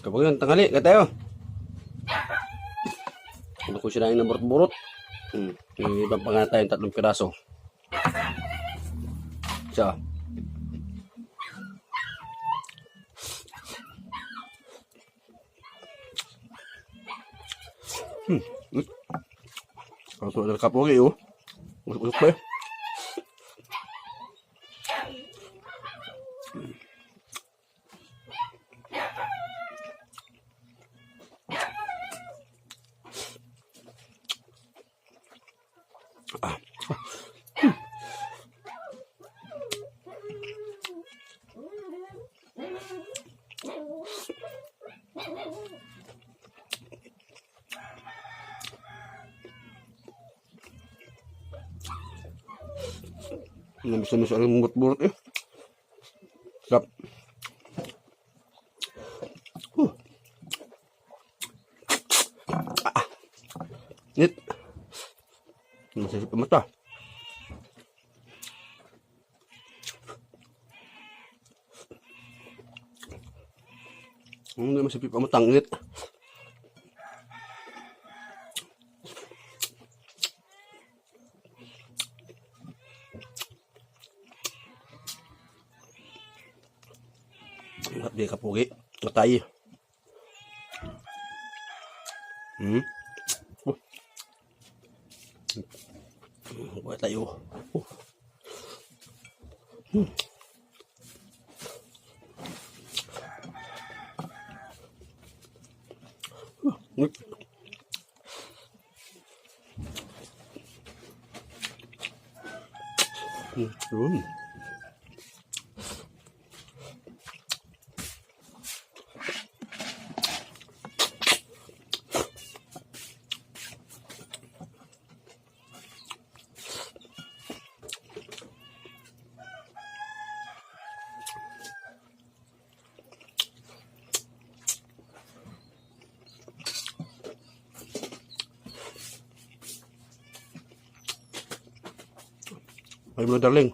Kapag yun, tanghali, katayo. Ano ko sila yung naburot-burot. Yung ibang pa nga tayong 3 piraso. Siya. Kalau tu ada kapuri oh. Usuk-usuk ba? Namis-namis ang lembut-burut eh. Sarap. Nit. Masih pemata. Masih pematang nit. Ingat dia kapugi, matay. Buat tayo. Ay mo na, darling.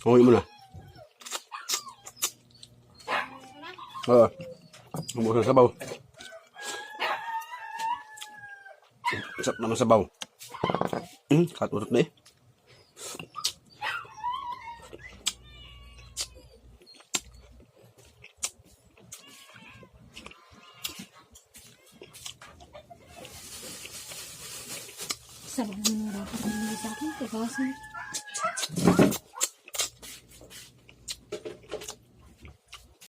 Umuwi mo na. Oo. Umuwi na sabaw. Sarap naman sabaw. Katurot na eh. Sabaw na dapat sa akin. Kasi